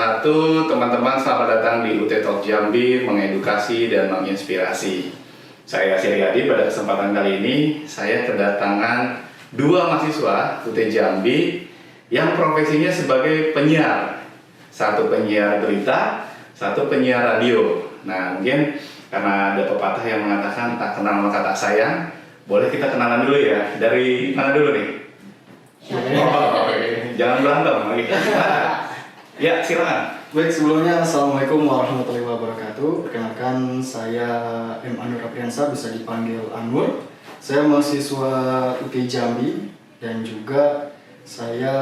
wabarakatuh. Teman-teman, selamat datang di UT Talk Jambi, mengedukasi dan menginspirasi. Saya Siryadi. Pada kesempatan kali ini saya kedatangan dua mahasiswa UT Jambi yang profesinya sebagai penyiar. Satu penyiar berita, satu penyiar radio. Nah, mungkin karena ada pepatah yang mengatakan tak kenal maka tak sayang, boleh kita kenalan dulu ya. Dari mana dulu nih? Oh, jangan berantem lagi. Ya, silakan. Baik, sebelumnya Assalamualaikum warahmatullahi wabarakatuh. Perkenalkan, saya M. Anur Apriansa, bisa dipanggil Anur. Saya mahasiswa UT Jambi dan juga saya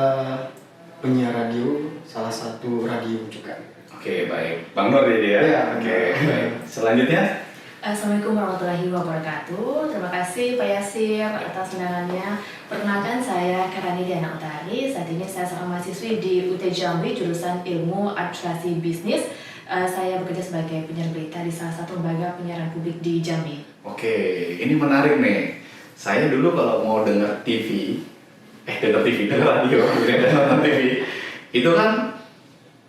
penyiar radio, salah satu radio juga. Oke, baik. Bang Nur jadi ya? Ya. Oke, baik. Selanjutnya? Assalamualaikum warahmatullahi wabarakatuh. Terima kasih Pak Yasir atas undangannya. Perkenalkan, saya Karani Diana Utari. Saat ini saya seorang mahasiswi di UT Jambi jurusan Ilmu Administrasi Bisnis. Saya bekerja sebagai penyiar berita di salah satu lembaga penyiaran publik di Jambi. Oke, ini menarik nih. Saya dulu kalau mau dengar radio, kemudian nonton TV, itu kan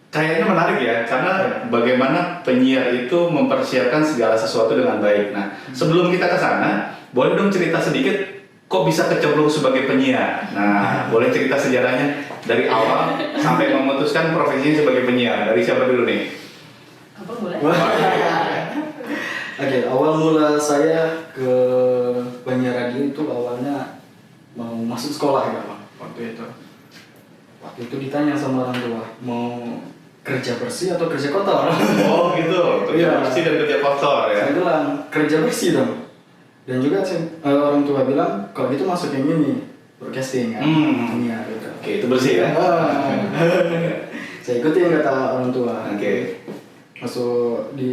kayaknya menarik ya, karena bagaimana penyiar itu mempersiapkan segala sesuatu dengan baik. Nah, sebelum kita ke sana, boleh dong cerita sedikit kok bisa kecemplung sebagai penyiar. Nah, boleh cerita sejarahnya dari awal sampai memutuskan profesinya sebagai penyiar. Dari siapa dulu nih? Apa boleh? Oke, awal mula saya ke penyiar radio itu awalnya mau masuk sekolah ya Pak, waktu itu. Waktu itu ditanya sama orang tua, mau kerja bersih atau kerja kotor? Oh gitu, kerja bersih dan kerja kotor ya? Saya bilang, kerja bersih dong. Dan juga orang tua bilang, kalau gitu masuk yang ini, broadcasting kan? Penyiar gitu. Oke, itu bersih ya? Saya ikutin kata orang tua. Oke.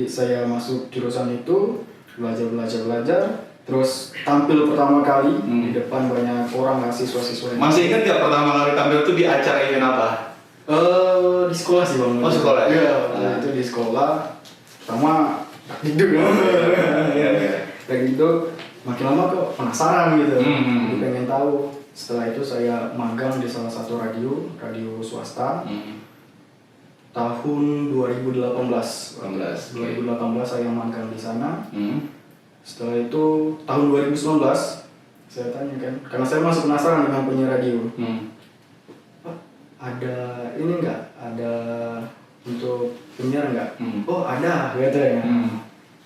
Saya masuk jurusan itu, belajar. Terus tampil pertama kali di depan banyak orang, siswa-siswa. Masih ingat nggak pertama kali tampil itu di acara event apa? Di sekolah sih Bang. Oh, sekolah ya? Iya, itu di sekolah. Pertama takdiduk ya. Iya. Takdiduk, makin lama kok penasaran gitu. Hmm. Jadi pengen tahu. Setelah itu saya magang di salah satu radio swasta. Tahun 2018. 2018 saya magang di sana. Setelah itu tahun 2019 saya tanya kan, karena saya masih penasaran dengan penyiar radio. Pak, ada ini enggak? Ada untuk penyiar enggak? Oh ada, katanya.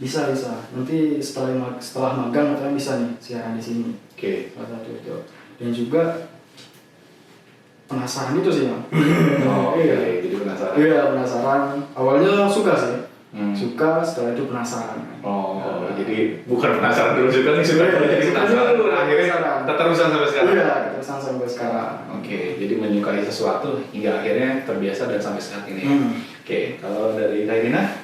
Bisa. Nanti setelah magang katanya bisa nih siaran di sini. Oke. Salah satu itu. Dan juga penasaran itu sih Bang. Oh iya, jadi penasaran. Iya penasaran. Awalnya suka sih. Suka, setelah itu penasaran. Oh, jadi bukan penasaran dulu suka jadi penasaran. Akhirnya keterusan sampai sekarang. Iya, keterusan sampai sekarang. Oke, jadi menyukai sesuatu hingga akhirnya terbiasa dan sampai saat ini. Oke, kalau dari Kairina?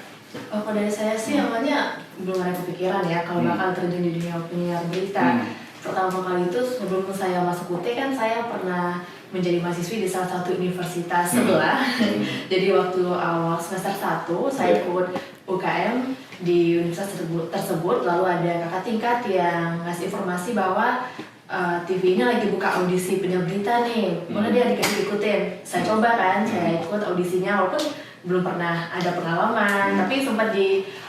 Kalau dari saya sih awalnya belum ada kepikiran ya kalau bakal terjun di dunia penyiar berita. Pertama kali itu sebelum saya masuk UT kan saya pernah menjadi mahasiswi di salah satu universitas sebelah. Jadi waktu awal semester 1 saya ikut UKM di universitas tersebut, lalu ada kakak tingkat yang ngasih informasi bahwa TV-nya lagi buka audisi penyiar berita nih, boleh dia ikutin. Saya coba kan, saya ikut audisinya walaupun belum pernah ada pengalaman, tapi sempat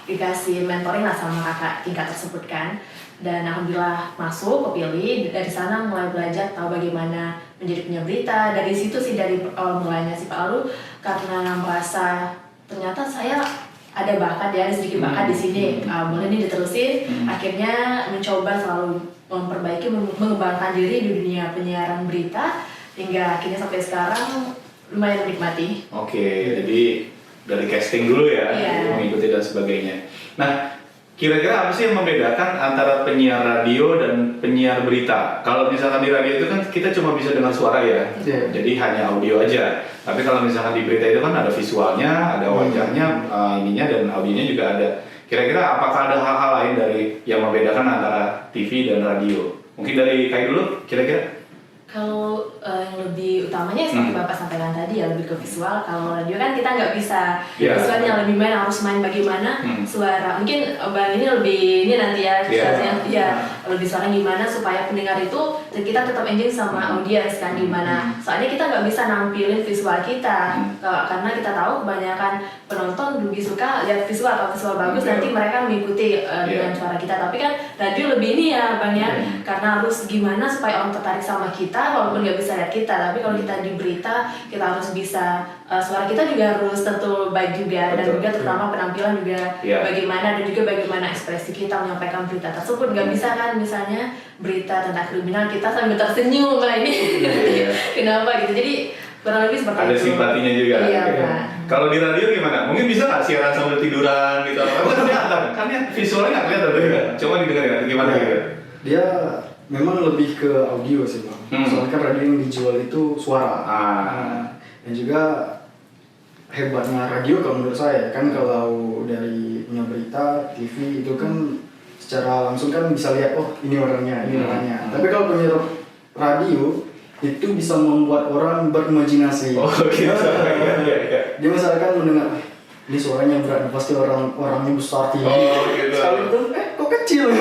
dikasih mentoring lah sama kakak tingkat tersebut kan. Dan alhamdulillah masuk, kepilih. Dari sana mulai belajar tahu bagaimana menjadi penyiar berita. Dari situ sih, dari awal mulanya sih Pak. Lalu karena merasa ternyata saya ada bakat ya, ada sedikit bakat di sini, boleh nih diterusin. Akhirnya mencoba selalu memperbaiki, mengembangkan diri di dunia penyiaran berita hingga akhirnya sampai sekarang lumayan menikmati. Oke, jadi dari casting dulu ya, mengikuti dan sebagainya. Nah, kira-kira apa sih yang membedakan antara penyiar radio dan penyiar berita? Kalau misalkan di radio itu kan kita cuma bisa dengar suara ya, jadi hanya audio aja. Tapi kalau misalkan di berita itu kan ada visualnya, ada wajahnya, ininya dan audionya juga ada. Kira-kira apakah ada hal-hal lain dari yang membedakan antara TV dan radio? Mungkin dari Kai dulu, kira-kira? Kalau yang lebih utamanya seperti Bapak sampaikan tadi ya, lebih ke visual. Kalau radio kan kita nggak bisa visualnya lebih main, harus main bagaimana suara. Mungkin Bang ini lebih ini nanti ya visualnya. lebih suara gimana supaya pendengar itu kita tetap engage sama audiens kan gimana. Soalnya kita nggak bisa nampilin visual kita karena kita tahu kebanyakan penonton lebih suka lihat visual atau visual bagus nanti mereka mengikuti dengan suara kita. Tapi kan radio lebih ini ya Bang ya, karena harus gimana supaya orang tertarik sama kita walaupun nggak bisa lihat kita. Tapi kalau kita di berita kita harus bisa suara kita juga harus tentu baik juga dan juga terutama penampilan juga bagaimana dan juga bagaimana ekspresi kita menyampaikan berita tersebut. Nggak bisa kan misalnya berita tentang kriminal kita sambil tersenyum lah ini kenapa gitu. Jadi kurang lebih seperti ada itu. simpatinya juga. Iya, kalau di radio gimana? Mungkin bisa nggak siaran sambil tiduran gitu? Kan kelihatan, kan ya visualnya nggak kelihatan tuh kan? Coba didengarin gimana gitu? Dia memang lebih ke audio sih Bang. Soalnya kan radio yang dijual itu suara. Dan juga hebatnya radio kalau menurut saya kan kalau dari punya berita TV itu kan secara langsung kan bisa lihat oh ini orangnya, ini orangnya. Tapi kalau punya radio itu bisa membuat orang berimajinasi. Oh gitu. Dia misalkan mendengar ini suaranya berat, pasti orangnya besar tinggi. Oh gitu. Sekali itu kok kecil.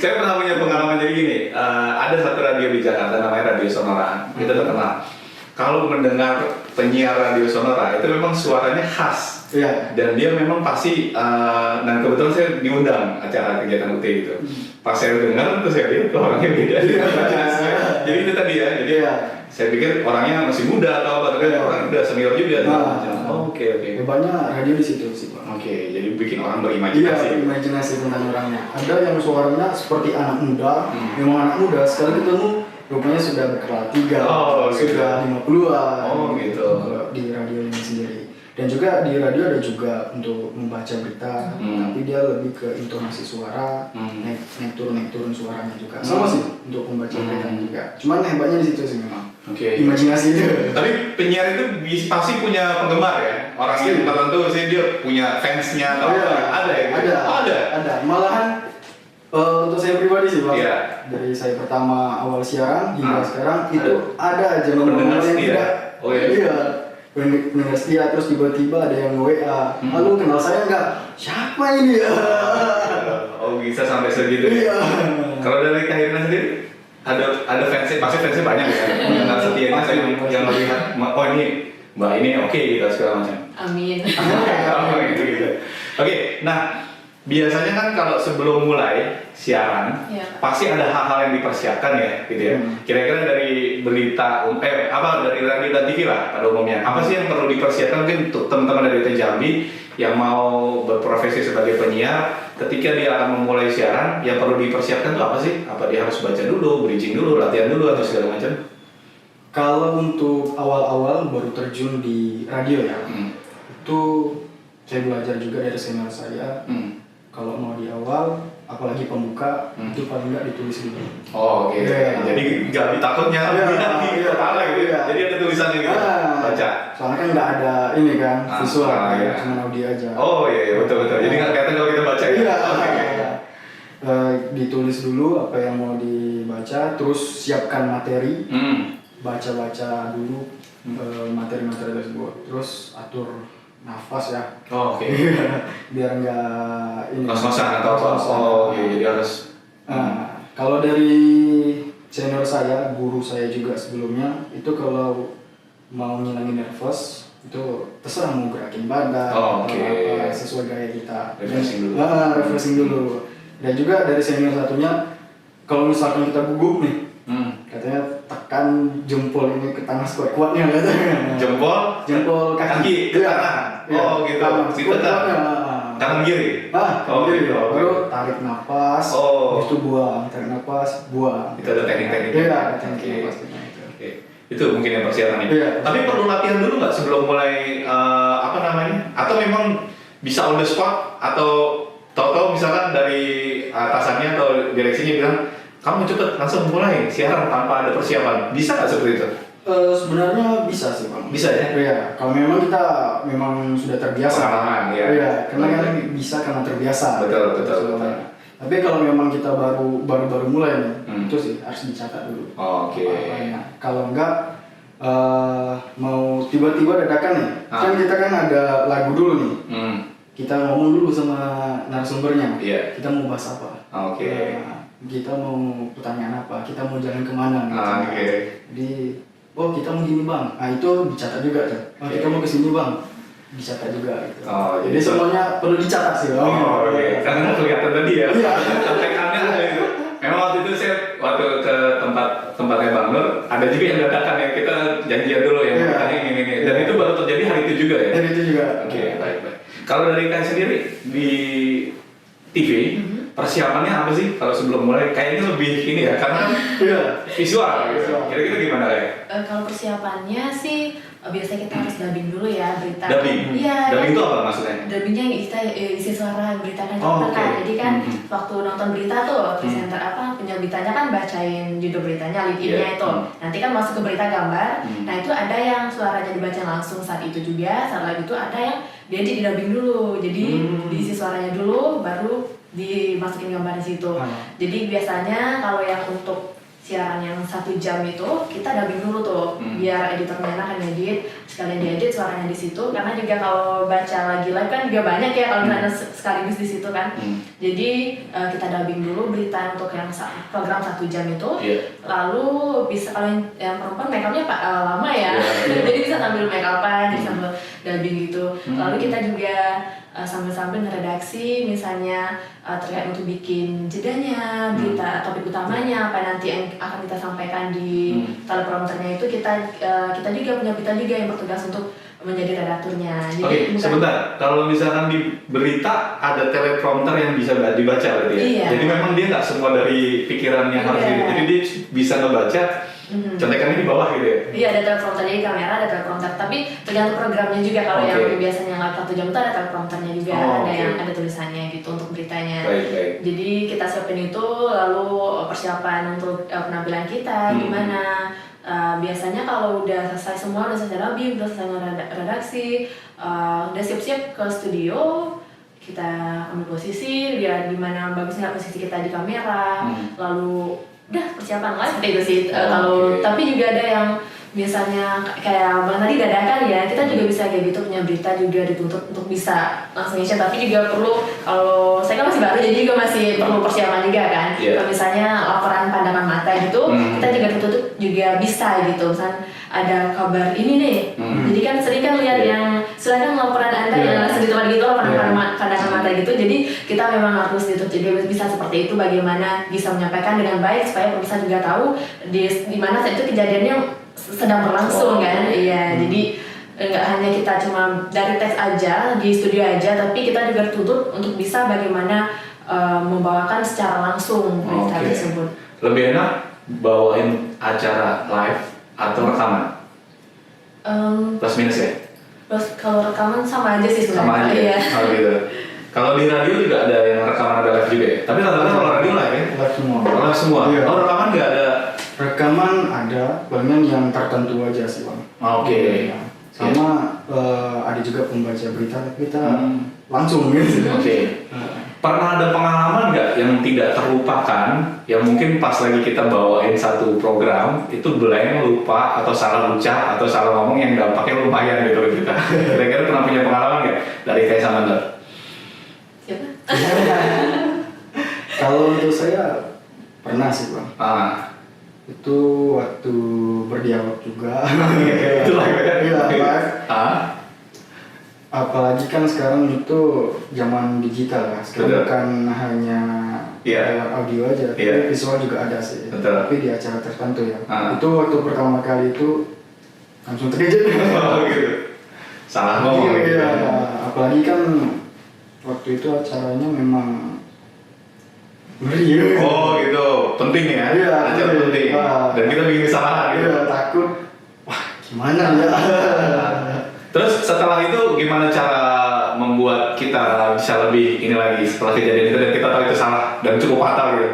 Saya pernah punya pengalaman jadi gini. Ada satu radio di Jakarta namanya Radio Sonora. Itu terkenal. Kalau mendengar penyiar radio Sonora itu memang suaranya khas. Iya. Dan dia memang pasti dan kebetulan saya diundang acara kegiatan UT itu. Pas saya dengar terus saya lihat orangnya beda. Jadi itu tadi ya. Jadi saya pikir orangnya masih muda atau apa, tapi orang udah senior juga. Oke. Hebatnya radio di situ sih Pak. Oke, jadi bikin orang berimajinasi. Iya, imajinasi tentang orangnya. Ada yang suaranya seperti anak muda, memang anak muda. Sekarang ketemu rupanya sudah berkepala 3, sudah 50-an. Oh gitu. Di radio ini sendiri. Dan juga di radio ada juga untuk membaca berita, tapi dia lebih ke intonasi suara, naik turun suaranya juga. Sama sih untuk membaca berita juga. Cuman hebatnya di situ sih memang. Imajinasi itu. Tapi penyiar itu pasti punya penggemar ya. Orang yang tertentu sih dia punya fansnya atau ada ya? Ada. Malahan untuk saya pribadi sih Bang. Dari saya pertama awal siaran hingga sekarang itu ada aja pendengar yang setia. Iya. Pendengar setia terus tiba-tiba ada yang WA. Halo, kenal saya enggak? Siapa ini ya? Oh bisa sampai segitu ya. Kalau dari Kak Hirna sendiri ada fansnya, pasti fansnya banyak ya. Pendengar setianya saya yang melihat, oh ini Mbak ini oke gitu segala macam. Amin. gitu. Oke, nah biasanya kan kalau sebelum mulai siaran pasti ada hal-hal yang dipersiapkan ya, gitu ya. Kira-kira dari berita, dari radio dan TV lah pada umumnya. Apa sih yang perlu dipersiapkan mungkin untuk teman-teman dari UT Jambi yang mau berprofesi sebagai penyiar, ketika dia akan memulai siaran, yang perlu dipersiapkan itu apa sih? Apa dia harus baca dulu, bridging dulu, latihan dulu atau segala macam? Kalau untuk awal-awal baru terjun di radio ya, itu saya belajar juga dari senior saya. Kalau mau di awal, apalagi pembuka, itu paling nggak ditulis dulu. Oh, oke. Jadi nggak takutnya di kepala gitu. Jadi ada tulisannya gitu. Baca. Soalnya kan nggak ada ini kan visual, cuma audio aja. Oh iya, betul. Jadi nggak kelihatan kalau kita baca ya. Ditulis dulu apa yang mau dibaca, terus siapkan materi, baca-baca dulu materi-materi tersebut, terus atur nafas ya. Oh, oke. Biar nggak ini. Ngos-ngosan atau apa? Oh, iya, jadi harus. Kalau dari senior saya, guru saya juga sebelumnya, itu kalau mau ngilangin nervous, itu terserah mau gerakin badan, apa, sesuai gaya kita. Refreshing dulu. Dan juga dari senior satunya, kalau misalkan kita gugup nih, katanya tekan jempol ini ke tanah sekuat-kuatnya katanya. Jempol kaki ke tanah. Oh gitu. Tangan kiri. Kiri. Baru tarik nafas. Habis itu buang. Tarik nafas, buang. Itu ada teknik-teknik. Iya, teknik pastinya itu. Itu mungkin yang persiapannya. Tapi perlu latihan dulu nggak sebelum mulai Atau memang bisa on the spot atau tahu-tahu misalkan dari atasannya atau direksinya bilang kamu cepet langsung mulai siaran tanpa ada persiapan, bisa nggak seperti itu? Sebenarnya bisa sih Bang. Bisa ya? Iya, kalau memang kita sudah terbiasa. Pengalaman, ya. Iya, karena kan bisa karena terbiasa. Betul. Tapi kalau memang kita baru mulai nih, itu sih harus dicatat dulu. Oke. Kalau enggak mau tiba-tiba dadakan nih, kan kita kan ada lagu dulu nih. kita ngomong dulu sama narasumbernya. Iya. Kita mau bahas apa? Oke. Kita mau pertanyaan apa? Kita mau jalan kemana? Gitu. Oke. Jadi, oh kita mau gini bang. Nah itu dicatat juga tuh. Oh, kita mau kesini bang. Dicatat juga. Gitu. Oh, jadi semuanya perlu dicatat sih. Oh, oke. Karena kelihatan tadi ya. Iya. Contekannya ada itu. Memang waktu itu saya waktu ke tempatnya Bang Nur, ada juga yang dadakan ya, kita janjian dulu yang Iya. tanya ini. Dan itu baru terjadi hari itu juga ya. Dan itu juga. Oke, baik. Kalau dari kalian sendiri di TV, persiapannya apa sih kalau sebelum mulai? Kayaknya lebih ini ya, karena Iya. visual gitu. Visual. Kira-kira gimana ya? Kalau persiapannya sih biasanya kita harus dubbing dulu ya berita. Dubbing? Iya. Dubbing kan? itu apa maksudnya? Dubbingnya kita isi suara berita kan Oh, kan. oke. Jadi kan waktu nonton berita tuh presenter penyebutannya kan bacain judul beritanya, lead in-nya Iya. itu. Nanti kan masuk ke berita gambar. Nah itu ada yang suaranya dibaca langsung saat itu juga. Saat lagi itu ada yang dia di dubbing dulu. Jadi diisi suaranya dulu, baru dimasukin gambar di situ. Jadi biasanya kalau yang untuk siaran yang 1 jam itu kita dubbing dulu tuh biar editornya enak kan ngedit, sekalian diedit suaranya di situ, karena juga kalau baca lagi live kan juga banyak ya kalau misalnya sekaligus di situ kan. Jadi kita dubbing dulu berita untuk yang program 1 jam itu. Lalu bisa kalau yang perempuan make upnya lama ya. Jadi bisa sambil make upan, jadi sambil dubbing gitu. Lalu kita juga sambil-sambil ngeredaksi misalnya terkait untuk bikin jedanya, berita topik utamanya apa nanti yang akan kita sampaikan di teleprompternya itu kita juga punya kita juga yang bertugas untuk menjadi redakturnya. Oke, sebentar. Kalau misalkan di berita ada teleprompter yang bisa dibaca berarti ya? Iya. Jadi memang dia nggak semua dari pikirannya harus gitu. Jadi dia bisa ngebaca, contekannya di bawah gitu ya? Iya, ada teleprompter, jadi kamera ada teleprompter. Tapi tergantung programnya juga. Kalau yang biasanya live 1 jam itu ada teleprompternya juga, ada yang ada tulisannya gitu untuk beritanya. Baik. Jadi kita siapin itu, lalu persiapan untuk penampilan kita gimana. Biasanya kalau udah selesai semua, udah selesai dubbing, udah selesai redaksi, udah siap-siap ke studio, kita ambil posisi, lihat gimana bagusnya posisi kita di kamera, lalu udah persiapan live seperti itu sih. Tapi juga ada yang biasanya kayak Bang tadi dadakan ya, kita juga bisa kayak gitu, punya berita juga dituntut untuk bisa langsung ngisi, tapi juga perlu, kalau saya kan masih baru jadi juga masih perlu persiapan juga kan. Kalau misalnya laporan pandangan mata gitu, kita juga dituntut juga bisa gitu, misalnya ada kabar ini nih, jadi kan sering kan lihat yang silakan laporan Anda yang sedikit gitu laporan pandangan mata gitu, jadi kita memang harus dituntut juga bisa seperti itu, bagaimana bisa menyampaikan dengan baik supaya pemirsa juga tahu di mana saat itu kejadiannya sedang berlangsung kan. Iya, jadi nggak hanya kita cuma dari teks aja di studio aja, tapi kita juga dituntut untuk bisa bagaimana membawakan secara langsung berita tersebut. Lebih enak bawain acara live atau rekaman? Plus minus ya? Terus kalau rekaman sama aja sih sebenarnya. Sama aja. Iya. Oh gitu. Kalau di radio juga ada yang rekaman, ada live juga ya? Tapi rata-rata kalau radio live ya? Live semua. Live semua? Iya. Oh rekaman nggak ada? Rekaman ada, palingan yang tertentu aja sih bang. Oke. Sama ada juga pembaca berita, kita langsung gitu. Oke. Pernah ada pengalaman nggak yang tidak terlupakan, yang mungkin pas lagi kita bawain satu program itu blank, lupa atau salah ucap atau salah ngomong yang dampaknya lumayan gitu ke kita? Kira-kira pernah punya pengalaman nggak dari kayak sama Nur? Siapa? Kalau untuk saya pernah sih bang. Itu waktu berdialog juga. Itu live ya? Iya live. Apalagi kan sekarang itu zaman digital lah. Sekarang bukan hanya audio aja, tapi visual juga ada sih. Tapi di acara tertentu ya. Itu waktu pertama kali itu langsung terkejut. Oh gitu. Salah ngomong gitu. Iya, apalagi kan waktu itu acaranya memang ngeri. Oh gitu, penting ya? Iya, acara penting. Dan kita bikin kesalahan gitu. Iya, takut. Wah, gimana ya? Terus setelah itu gimana cara membuat kita bisa lebih ini lagi setelah kejadian itu dan kita tahu itu salah dan cukup fatal gitu?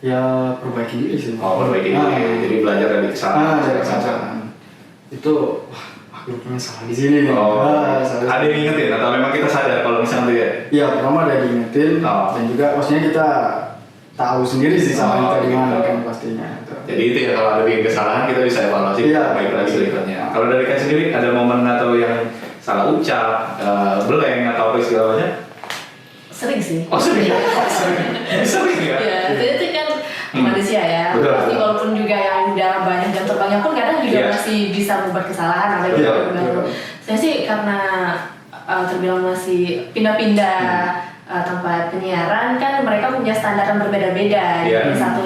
Ya perbaiki diri sih. Oh perbaiki diri, jadi belajar dari kesalahan. Dari kesalahan. Itu, wah aku punya salah di sini nih. Ada yang ingetin atau memang kita sadar kalau misalnya dia? Iya, pertama ada yang ingetin dan juga maksudnya kita tahu sendiri sih salah kita di mana kan pastinya. Jadi itu ya, kalau ada bikin kesalahan kita bisa evaluasi baik lagi berikutnya. Kalau dari kalian sendiri ada momen atau yang salah ucap, blank atau apa istilahnya? Sering sih. Oh sering ya? Sering ya? Iya, itu kan manusia ya. Betul, Pasti betul. walaupun juga yang udah banyak jam terbangnya pun kadang juga Iya. masih bisa membuat kesalahan ada Betul, juga betul. baru. Saya sih karena terbilang masih pindah-pindah tempat penyiaran kan mereka punya standar yang berbeda-beda. Iya. Jadi satu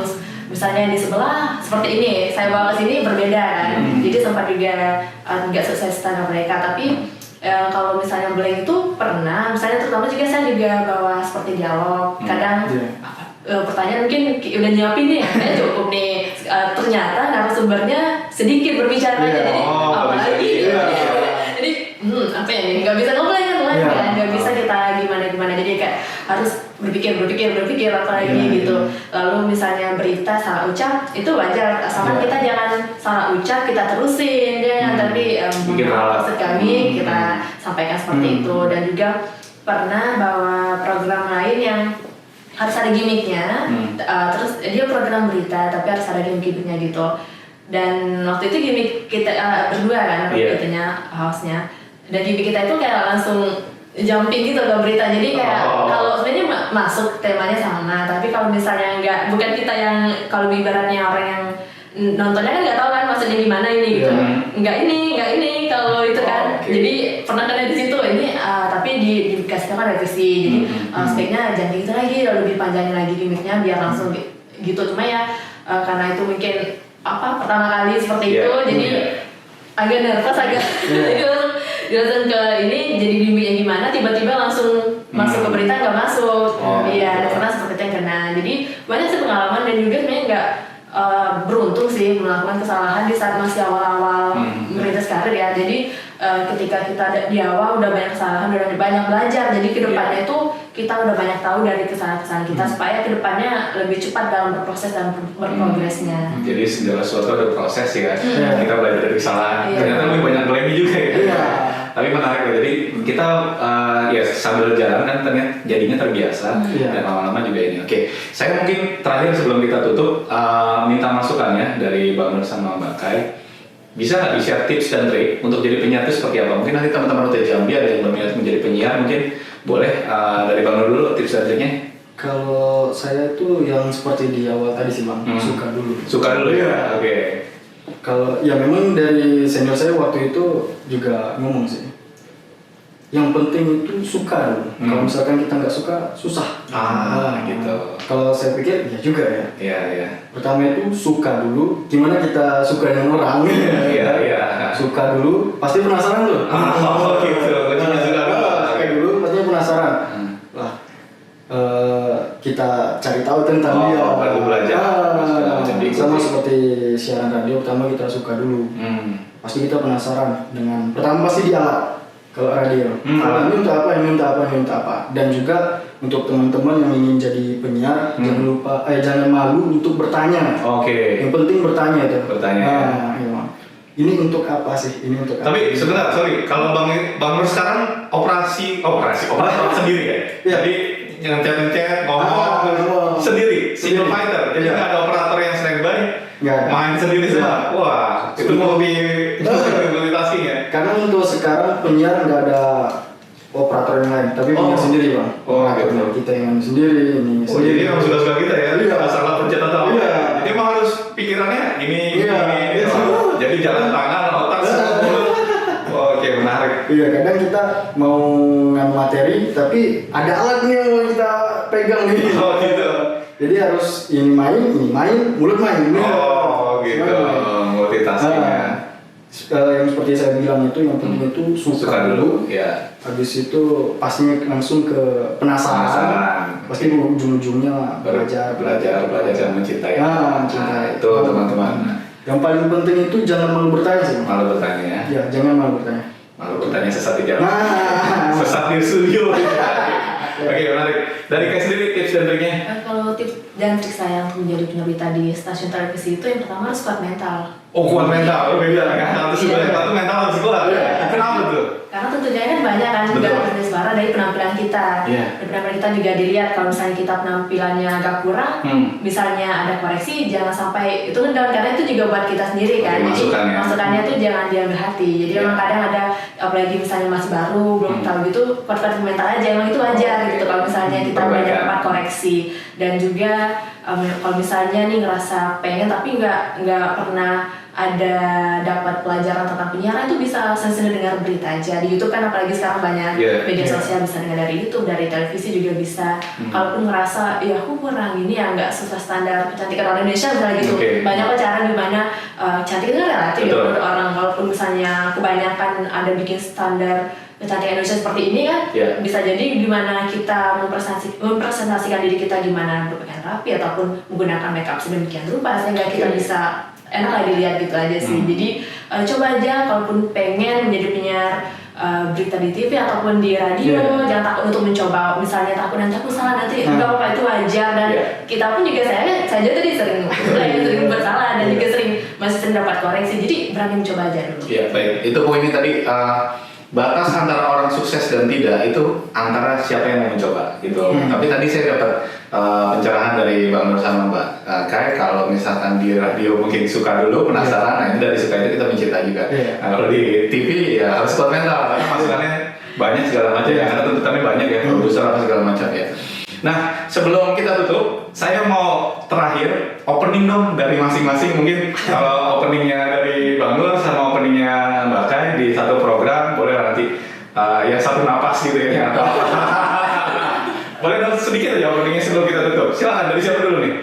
misalnya di sebelah seperti ini, saya bawa ke sini berbeda kan. Jadi sempat juga nggak sesuai standar mereka. Tapi kalau misalnya blank itu pernah, misalnya terutama juga saya juga bawa seperti dialog. Kadang Iya. pertanyaan mungkin udah nyiapin nih, kayaknya cukup nih. Ternyata narasumbernya sedikit berbicara, Iya. jadi Oh, apalagi bisa, gitu. iya. Jadi apa ya nih, nggak bisa ngeblank kan, Iya. nggak bisa kita gimana, jadi kayak harus berpikir apalagi Iya, gitu. Lalu misalnya berita salah ucap itu wajar, asalkan Iya. kita jangan salah ucap kita terusin ya, tapi Bikin ralat. maksud kami kita sampaikan seperti itu. Dan juga pernah bawa program lain yang harus ada gimmicknya, terus dia program berita tapi harus ada gimmicknya gitu. Dan waktu itu gimmick kita berdua kan, Iya. beritanya hostnya, dan gimmick kita itu kayak langsung jumping gitu ke berita. Jadi kayak kalau sebenarnya masuk temanya sama, tapi kalau misalnya bukan kita yang, kalau ibaratnya orang yang nontonnya kan nggak tahu kan maksudnya gimana ini gitu, nggak ini kalau itu kan. Oke. Jadi pernah kena di situ ini, tapi dikasih kan revisi, jadi sebaiknya jangan gitu lagi, lebih panjangin lagi gimmicknya biar langsung gitu. Cuma ya karena itu mungkin pertama kali seperti itu, jadi agak nervous, jadi langsung ke ini, jadi gimmicknya gimana, tiba-tiba langsung masuk ke berita nggak masuk. Iya, karena seperti itu yang kena. Jadi banyak sih pengalaman, dan juga sebenarnya nggak beruntung sih melakukan kesalahan di saat masih awal-awal merintis karir ya. Jadi ketika kita di awal udah banyak kesalahan, udah banyak belajar, jadi kedepannya itu kita udah banyak tahu dari kesalahan-kesalahan kita supaya kedepannya lebih cepat dalam berproses dan berprogresnya. Jadi segala sesuatu ada proses ya. Kita belajar dari kesalahan. Iya. Ternyata lebih banyak blame juga ya. Iya. Tapi menarik loh. Jadi kita ya sambil jalan kan ternyata jadinya terbiasa dan lama-lama juga ini. Oke, saya mungkin terakhir sebelum kita tutup minta masukan ya dari Bang Nur sama Mbak Kai. Bisa nggak di-share tips dan trik untuk jadi penyiar itu seperti apa? Mungkin nanti teman-teman UT Jambi ada yang berminat menjadi penyiar, mungkin boleh dari Bang Nur dulu tips dan triknya. Kalau saya itu yang seperti di awal tadi sih Bang, suka dulu. Suka dulu ya. Oke. Kalau ya memang dari senior saya waktu itu juga ngomong sih, yang penting itu suka dulu. Kalau misalkan kita nggak suka, susah. Gitu. Kalau saya pikir ya juga ya. Iya, iya. Pertama itu suka dulu. Gimana kita suka dengan orang? Iya, iya. Suka dulu, pasti penasaran tuh. Oh, gitu. Kuncinya suka dulu. Suka dulu, pastinya penasaran. Lah, kita cari tahu tentang dia. Baru belajar. Sama seperti siaran radio, pertama kita suka dulu. Pasti kita penasaran dengan, pertama pasti di alat. Kalau radio, ini untuk apa, ini untuk apa, ini untuk apa. Dan juga untuk teman-teman yang ingin jadi penyiar, jangan malu untuk bertanya. Oke. Yang penting bertanya itu. Bertanya. Iya. Ini untuk apa sih? Ini untuk Tapi apa? sebentar, sorry. Kalau Bang Nur sekarang operator sendiri ya? Iya. Jadi ngencet, ngomong sendiri, single fighter. Jadi nggak ada operator yang standby, Nggak ada. main sendiri semua. Wah, itu mau lebih multitasking ya? Karena untuk sekarang penyiar nggak ada operator yang lain, tapi penyiar sendiri Bang. Gitu. Kita yang sendiri, ini Oh, sendiri. jadi emang sudah kita ya? Iya. Masalah pencet atau apa? Iya. Jadi emang harus pikirannya ini. Iya. Jadi jalan tangan, otak, semua. Oke, menarik. Iya, kadang kita mau ngambil materi, tapi ada alat nih yang mau kita pegang nih. Oh, gitu. Jadi harus ini main, mulut main. Oh, gitu. Multitasking ya. Yang seperti saya bilang itu, yang penting itu suka dulu. Ya. Habis itu pastinya langsung ke penasaran. Pasti ujung-ujungnya belajar dan mencintai. Cinta. Itu teman-teman. Yang paling penting itu jangan malu bertanya sih. Malu bertanya ya. Ya, jangan malu bertanya. Malu bertanya sesat di jalan. Nah. Sesat di studio. Oke, menarik. Dari Kak sendiri tips dan triknya? Kalau tips Dan trik saya untuk menjadi penyerita di stasiun televisi itu yang pertama harus kuat mental. Oh, kuat mental, beda kan? Harus kuat mental, mental harus kuat. Kenapa tuh? Karena tentunya kan banyak kan dari suara dari penampilan kita. Dan penampilan kita juga dilihat kalau misalnya kita penampilannya agak kurang, misalnya ada koreksi, jangan sampai itu kan karena itu juga buat kita sendiri kan. Jadi masukannya tuh jangan diambil hati. Jadi emang kadang ada apalagi misalnya masih baru, belum tahu gitu, kuat-kuat mental aja. Emang itu wajar gitu kalau misalnya kita banyak dapat koreksi. Dan juga kalau misalnya nih ngerasa pengen tapi nggak pernah ada dapat pelajaran tentang penyiaran, itu bisa sering dengar berita aja di YouTube kan, apalagi sekarang banyak media sosial, bisa dengar dari YouTube, dari televisi juga bisa. Kalaupun ngerasa ya aku kurang ini ya nggak sesuai standar kecantikan orang Indonesia misalnya gitu, banyak cara gimana cantik itu relatif ya menurut orang. Walaupun misalnya kebanyakan ada bikin standar kecantikan Indonesia seperti ini kan, bisa jadi gimana kita mempresentasikan diri kita gimana berpakaian rapi ataupun menggunakan makeup sedemikian rupa sehingga kita bisa enak lah dilihat gitu aja sih. Jadi coba aja kalaupun pengen menjadi penyiar berita di TV ataupun di radio, jangan takut untuk mencoba. Misalnya takut nanti aku salah, nanti enggak apa-apa, itu wajar. Dan kita pun juga saya tadi sering bersalah dan juga masih sering dapat koreksi. Jadi berani mencoba aja dulu. Iya, baik. Itu poinnya tadi, batas antara orang sukses dan tidak itu antara siapa yang mau mencoba gitu. Tapi tadi saya dapat pencerahan dari Bang Nur sama Mbak Kai, kalau misalkan di radio mungkin suka dulu, penasaran, nah itu dari suka itu kita mencinta juga. Nah, kalau di TV ya harus kuat mental, karena masukannya banyak segala macam ya, karena tuntutannya banyak ya, produser apa segala macam ya. Nah, sebelum kita tutup, saya mau terakhir opening dong dari masing-masing. Mungkin kalau openingnya dari Bang Nur sama openingnya Mbak Kai di satu program, boleh nanti ya satu napas gitu ya. Boleh dong sedikit aja openingnya sebelum kita tutup. Silakan, dari siapa dulu nih?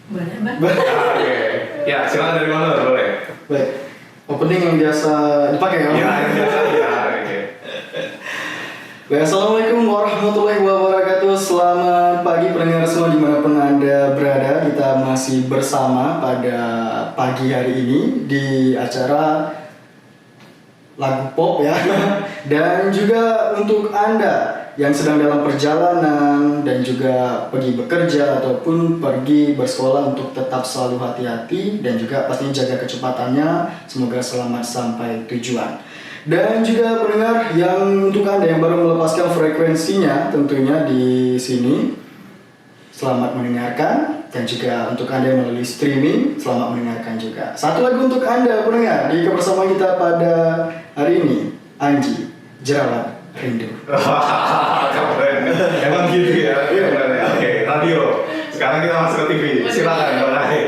Boleh, Mbak. Oke. Ya, silakan dari Bang Nur, boleh. Baik. Opening yang biasa dipakai ya? Ya, yang biasa ya. Oke. Baik, Assalamualaikum warahmatullahi wabarakatuh. Selamat pagi pendengar semua dimanapun Anda berada. Kita masih bersama pada pagi hari ini di acara lagu pop ya. Dan juga untuk Anda yang sedang dalam perjalanan dan juga pergi bekerja ataupun pergi bersekolah, untuk tetap selalu hati-hati dan juga pastinya jaga kecepatannya. Semoga selamat sampai tujuan. Dan juga pendengar yang untuk Anda yang baru melepaskan frekuensinya tentunya di sini, selamat mendengarkan. Dan juga untuk Anda yang melalui streaming, selamat mendengarkan juga. Satu lagu untuk Anda pendengar di kebersamaan kita pada hari ini, Anji, Jerawat Rindu. Keren. Emang gitu ya? Oke, radio. Sekarang kita masuk ke TV. Silakan, Mbak Kai.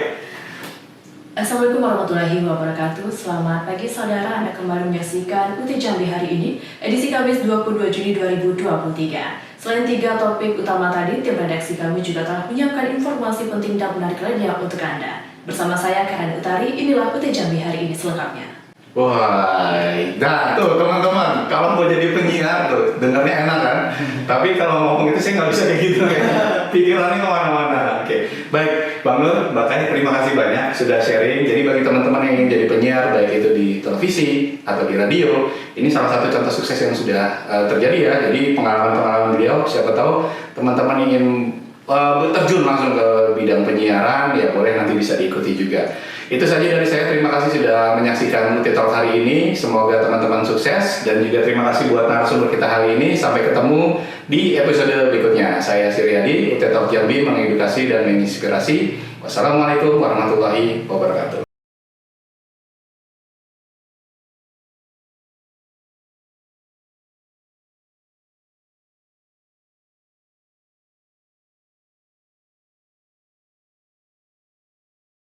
Assalamualaikum warahmatullahi wabarakatuh. Selamat pagi saudara, Anda kembali menyaksikan UT Jambi hari ini, edisi Kamis 22 Juni 2023. Selain 3 topik utama tadi, tim redaksi kami juga telah menyiapkan informasi penting dan menarik lainnya untuk Anda. Bersama saya Karen Utari, inilah UT Jambi hari ini selengkapnya. Wah, nah tuh teman-teman, kalau mau jadi penyiar tuh dengarnya enak kan, tapi kalau ngomong itu saya nggak bisa kayak gitu ya, pikirannya kemana-mana. Oke, baik Bang Nur, Mbak Kai, terima kasih banyak sudah sharing. Jadi bagi teman-teman yang ingin jadi penyiar, baik itu di televisi atau di radio, ini salah satu contoh sukses yang sudah terjadi ya. Jadi pengalaman-pengalaman beliau, siapa tahu teman-teman ingin terjun langsung ke bidang penyiaran, ya boleh nanti bisa diikuti juga. Itu saja dari saya, terima kasih sudah menyaksikan UT Talk hari ini. Semoga teman-teman sukses, dan juga terima kasih buat narasumber kita hari ini. Sampai ketemu di episode berikutnya. Saya Siryadi, UT Talk Jambi, mengedukasi dan menginspirasi. Wassalamualaikum warahmatullahi wabarakatuh.